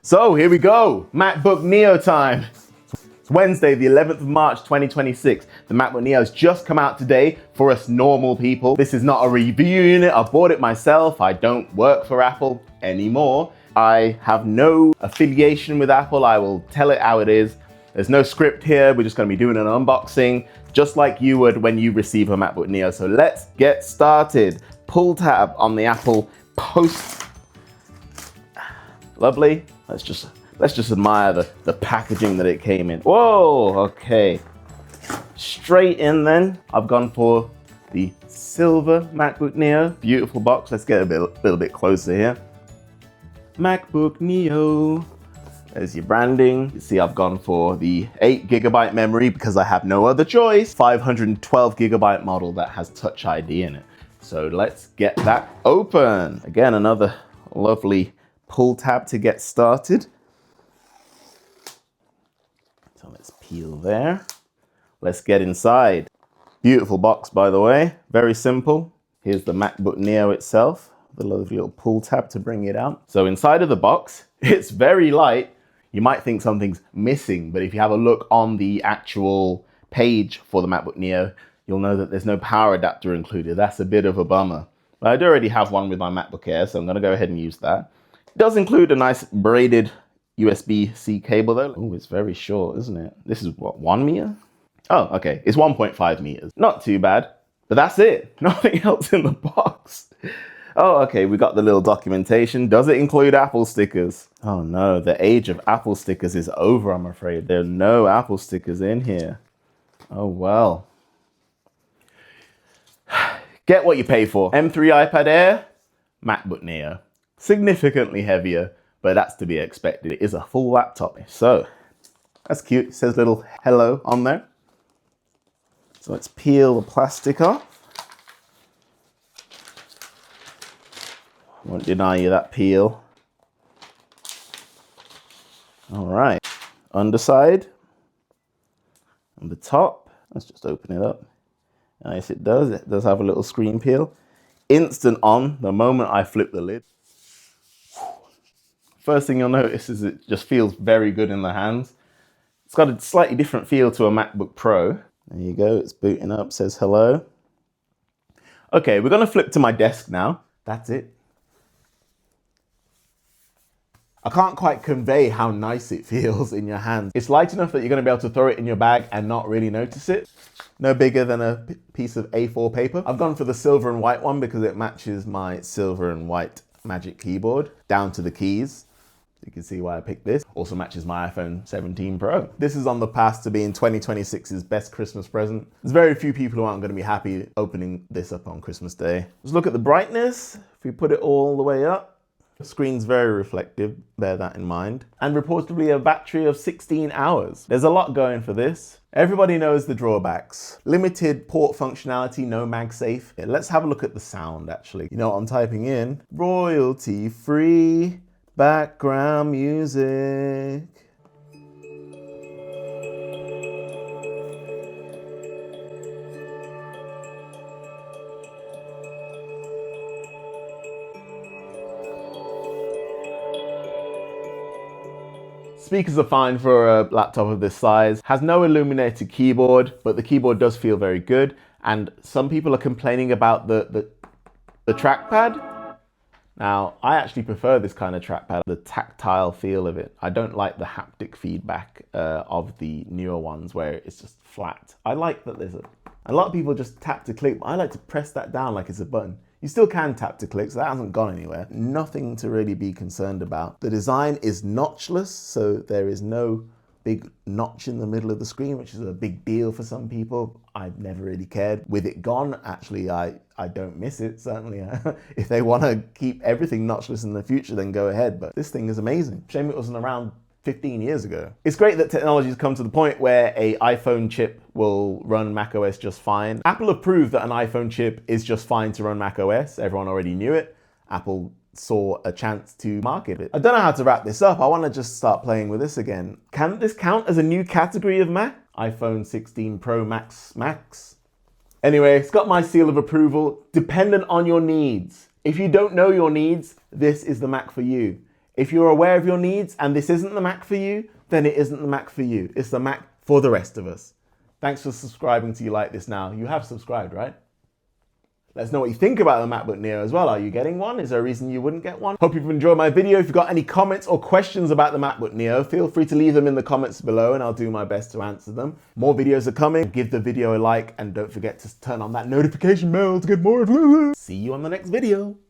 So here we go, MacBook Neo time. It's Wednesday, the 11th of March, 2026. The MacBook Neo has just come out today for us normal people. This is not a review unit, I bought it myself. I don't work for Apple anymore. I have no affiliation with Apple. I will tell it how it is. There's no script here. We're just gonna be doing an unboxing, just like you would when you receive a MacBook Neo. So let's get started. Pull tab on the Apple Post. Lovely. Let's just admire the packaging that it came in. Whoa, okay. Straight in then. I've gone for the silver MacBook Neo. Beautiful box. Let's get a little bit closer here. MacBook Neo. There's your branding. You see I've gone for the 8GB memory because I have no other choice. 512GB model that has Touch ID in it. So let's get that open. Again, another lovely pull tab to get started. So let's peel there. Let's get inside. Beautiful box, by the way. Very simple. Here's the MacBook Neo itself. The lovely little pull tab to bring it out. So inside of the box, it's very light. You might think something's missing, but if you have a look on the actual page for the MacBook Neo, you'll know that there's no power adapter included. That's a bit of a bummer. But I do already have one with my MacBook Air, so I'm gonna go ahead and use that. It does include a nice braided USB-C cable though. Oh, it's very short, isn't it? This is what, 1 meter? Oh, okay, it's 1.5 meters. Not too bad, but that's it. Nothing else in the box. Oh, okay, we got the little documentation. Does it include Apple stickers? Oh no, the age of Apple stickers is over, I'm afraid. There are no Apple stickers in here. Oh well. Get what you pay for. M3 iPad Air, MacBook Neo. Significantly heavier, but that's to be expected. It is a full laptop. So, that's cute. It says little hello on there. So let's peel the plastic off. Won't deny you that peel. All right, underside, and the top. Let's just open it up. Nice, it does. It does have a little screen peel. Instant on the moment I flip the lid. First thing you'll notice is it just feels very good in the hands. It's got a slightly different feel to a MacBook Pro. There you go, it's booting up, says hello. Okay, we're gonna flip to my desk now. That's it. I can't quite convey how nice it feels in your hands. It's light enough that you're gonna be able to throw it in your bag and not really notice it. No bigger than a piece of A4 paper. I've gone for the silver and white one because it matches my silver and white Magic Keyboard down to the keys. You can see why I picked this. Also matches my iPhone 17 Pro. This is on the path to being 2026's best Christmas present. There's very few people who aren't gonna be happy opening this up on Christmas Day. Let's look at the brightness. If we put it all the way up, the screen's very reflective, bear that in mind. And reportedly a battery of 16 hours. There's a lot going for this. Everybody knows the drawbacks. Limited port functionality, no MagSafe. Yeah, let's have a look at the sound actually. You know what I'm typing in? Royalty-free background music. Speakers are fine for a laptop of this size. Has no illuminated keyboard, but the keyboard does feel very good. And some people are complaining about the trackpad. Now, I actually prefer this kind of trackpad, the tactile feel of it. I don't like the haptic feedback of the newer ones where it's just flat. I like that there's a lot of people just tap to click, but I like to press that down like it's a button. You still can tap to click, so that hasn't gone anywhere. Nothing to really be concerned about. The design is notchless, so there is no big notch in the middle of the screen, which is a big deal for some people. I've never really cared. With it gone, actually, I don't miss it, certainly. If they want to keep everything notchless in the future, then go ahead. But this thing is amazing. Shame it wasn't around 15 years ago. It's great that technology has come to the point where an iPhone chip will run macOS just fine. Apple have proved that an iPhone chip is just fine to run macOS. Everyone already knew it. Apple saw a chance to market it. I don't know how to wrap this up. I want to just start playing with this again. Can this count as a new category of Mac? iPhone 16 Pro Max. Anyway, it's got my seal of approval, dependent on your needs. If you don't know your needs, this is the Mac for you. If you're aware of your needs and this isn't the Mac for you, then it isn't the Mac for you. It's the Mac for the rest of us. Thanks for subscribing to You Like This Now. You have subscribed, right? Let us know what you think about the MacBook Neo as well. Are you getting one? Is there a reason you wouldn't get one? Hope you've enjoyed my video. If you've got any comments or questions about the MacBook Neo, feel free to leave them in the comments below and I'll do my best to answer them. More videos are coming. Give the video a like and don't forget to turn on that notification bell to get more. See you on the next video.